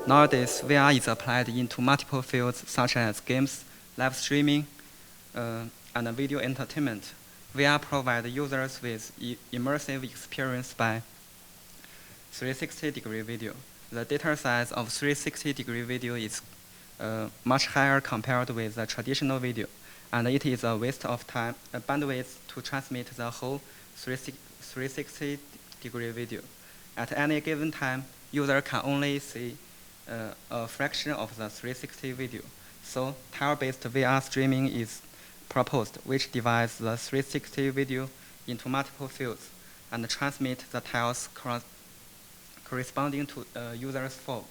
Nowadays, VR is applied into multiple fields such as games, live streaming, and video entertainment. VR provides users with immersive experience by 360-degree video. The data size of 360-degree video is much higher compared with the traditional video, and it is a waste of time, bandwidth to transmit the whole 360-degree video. At any given time, user can only see a fraction of the 360 video. So tile-based VR streaming is proposed, which divides the 360 video into multiple fields and transmit the tiles corresponding to user's fold.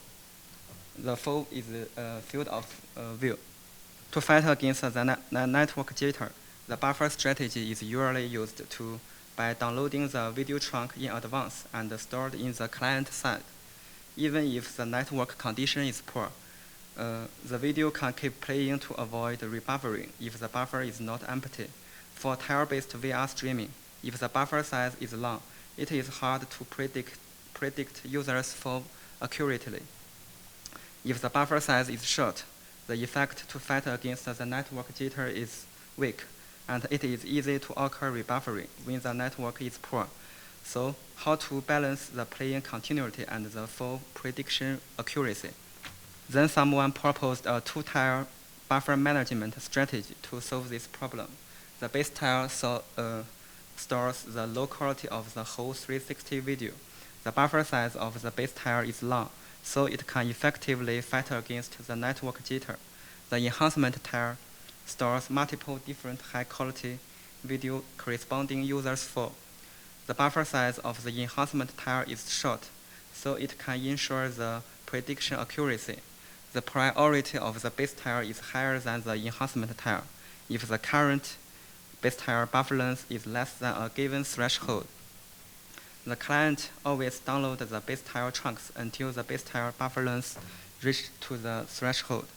The fold is a field of view. To fight against the network jitter, the buffer strategy is usually used by downloading the video trunk in advance and stored in the client side. Even if the network condition is poor, the video can keep playing to avoid rebuffering if the buffer is not empty. For tile-based VR streaming, if the buffer size is long, it is hard to predict users' flow accurately. If the buffer size is short, the effect to fight against the network jitter is weak, and it is easy to occur rebuffering when the network is poor. So, how to balance the playing continuity and the flow prediction accuracy? Then someone proposed a two-tier buffer management strategy to solve this problem. The base tier stores the low quality of the whole 360 video. The buffer size of the base tier is long, so it can effectively fight against the network jitter. The enhancement tier stores multiple different high-quality video corresponding users' flow. The buffer size of the enhancement tier is short, so it can ensure the prediction accuracy. The priority of the base tier is higher than the enhancement tier if the current base tier buffer length is less than a given threshold. The client always downloads the base tier chunks until the base tier buffer length reaches to the threshold.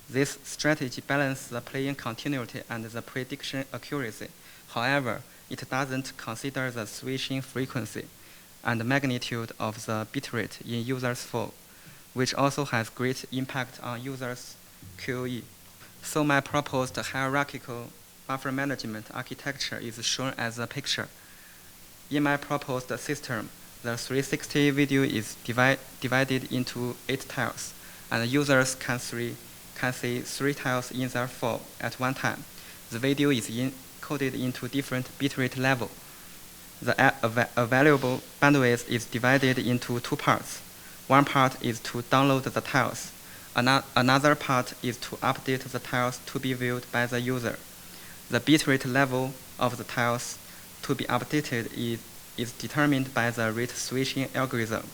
This strategy balances the playing continuity and the prediction accuracy. However, it doesn't consider the switching frequency and magnitude of the bitrate in user's flow, which also has great impact on users' QoE. So my proposed hierarchical buffer management architecture is shown as a picture. In my proposed system, the 360 video is divided into 8 tiles, and users can see 3 tiles in their flow at one time. The video is encoded into different bitrate level. The available bandwidth is divided into 2 parts. One part is to download the tiles. Another part is to update the tiles to be viewed by the user. The bitrate level of the tiles to be updated is determined by the rate switching algorithm.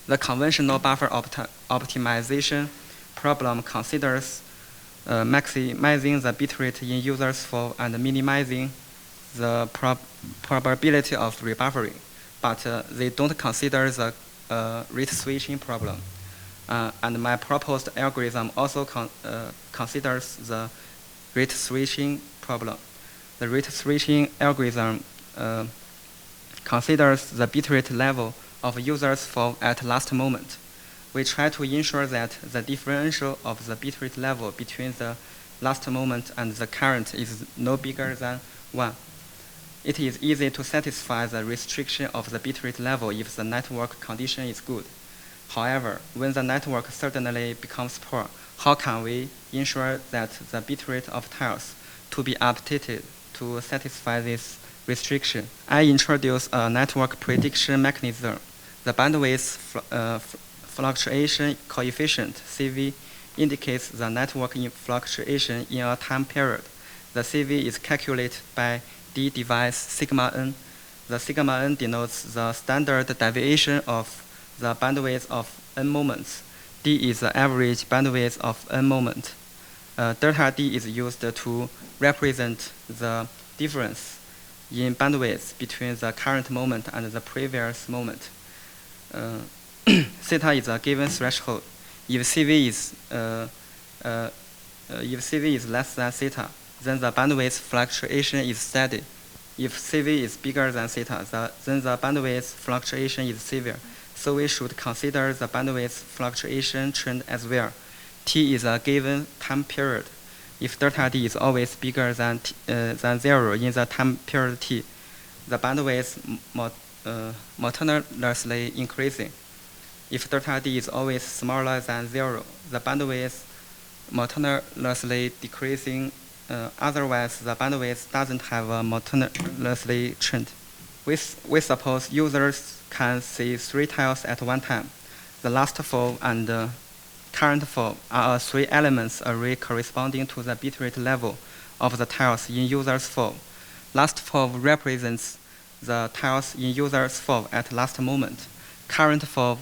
The conventional buffer optimization problem considers maximizing the bitrate in user's flow and minimizing the probability of rebuffering, but they don't consider the rate switching problem. And my proposed algorithm also considers the rate switching problem. The rate switching algorithm considers the bitrate level of user's flow at last moment. We try to ensure that the differential of the bitrate level between the last moment and the current is no bigger than 1. It is easy to satisfy the restriction of the bitrate level if the network condition is good. However, when the network suddenly becomes poor, how can we ensure that the bitrate of tiles to be updated to satisfy this restriction? I introduce a network prediction mechanism. The bandwidth fluctuation coefficient, CV, indicates the network fluctuation in a time period. The CV is calculated by D divides sigma n. The sigma n denotes the standard deviation of the bandwidth of n moments. D is the average bandwidth of n moment. Delta D is used to represent the difference in bandwidth between the current moment and the previous moment. Theta is a given threshold. If CV is less than theta, then the bandwidth fluctuation is steady. If CV is bigger than theta, then the bandwidth fluctuation is severe. So we should consider the bandwidth fluctuation trend as well. T is a given time period. If delta D is always bigger than 0 in the time period T, the bandwidth monotonously increasing. If delta D is always smaller than 0, the bandwidth monotonously decreasing. Otherwise, the bandwidth doesn't have a monotonously trend. We suppose users can see 3 tiles at one time. The last 4 and current 4 are 3 elements array corresponding to the bitrate level of the tiles in users 4. Last 4 represents the tiles in users 4 at last moment. Current 4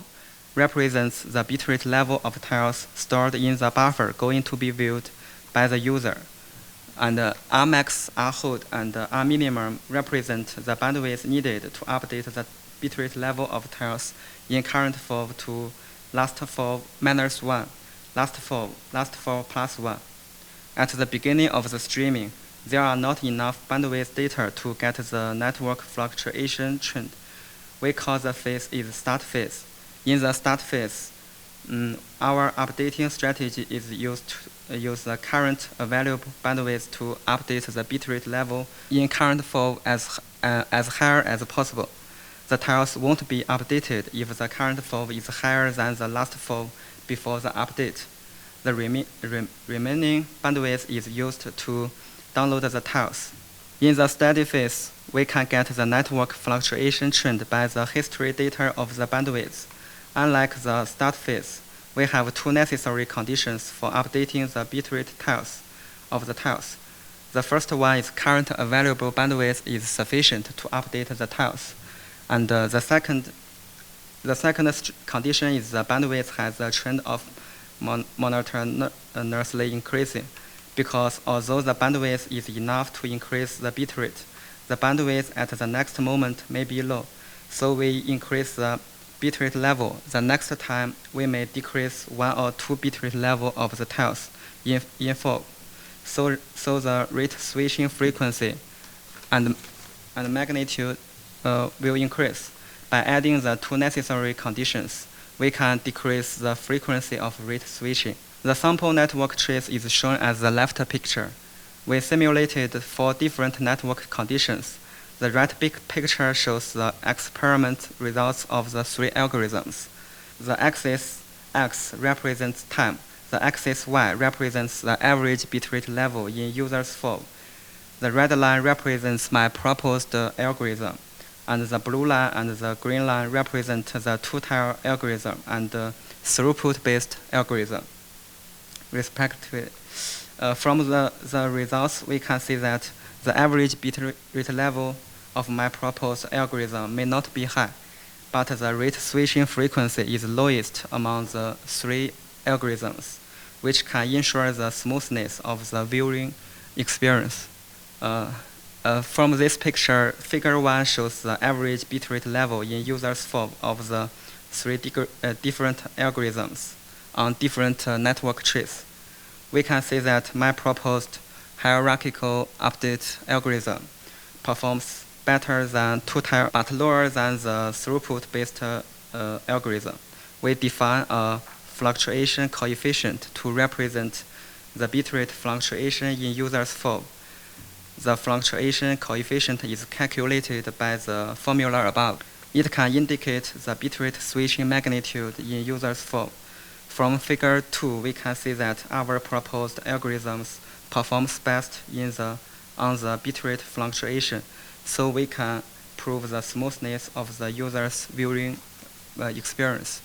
represents the bitrate level of tiles stored in the buffer going to be viewed by the user. And Rmax, Rhold, and Rminimum represent the bandwidth needed to update the bitrate level of tiles in current 4 to last 4 minus 1, last 4 plus 1. At the beginning of the streaming, there are not enough bandwidth data to get the network fluctuation trend. We call the phase is start phase. In the start phase, our updating strategy is used to use the current available bandwidth to update the bitrate level in current 4 as higher as possible. The tiles won't be updated if the current 4 is higher than the last 4 before the update. The remaining bandwidth is used to download the tiles. In the steady phase, we can get the network fluctuation trend by the history data of the bandwidth. Unlike the start phase, we have 2 necessary conditions for updating the bitrate tiles of the tiles. The first one is current available bandwidth is sufficient to update the tiles. And the second condition is the bandwidth has a trend of monotonously increasing, because although the bandwidth is enough to increase the bitrate, the bandwidth at the next moment may be low. So we increase the bitrate level. The next time we may decrease 1 or 2 bitrate level of the tiles in 4. So the rate switching frequency and magnitude will increase. By adding the 2 necessary conditions, we can decrease the frequency of rate switching. The sample network trace is shown as the left picture. We simulated 4 different network conditions. The right big picture shows the experiment results of the 3 algorithms. The axis X represents time. The axis Y represents the average bitrate level in users 4. The red line represents my proposed algorithm, and the blue line and the green line represent the 2-tile algorithm and the throughput-based algorithm, respectively. From the results, we can see that the average bitrate level of my proposed algorithm may not be high, but the rate switching frequency is lowest among the 3 algorithms, which can ensure the smoothness of the viewing experience. From this picture, figure 1 shows the average bitrate level in users 4 of the 3 different algorithms on different network trees. We can see that my proposed hierarchical update algorithm performs better than 2-tile but lower than the throughput-based algorithm. We define a fluctuation coefficient to represent the bitrate fluctuation in users 4. The fluctuation coefficient is calculated by the formula above. It can indicate the bitrate switching magnitude in users 4. From figure 2, we can see that our proposed algorithms performs best on the bitrate fluctuation, so we can prove the smoothness of the user's viewing experience.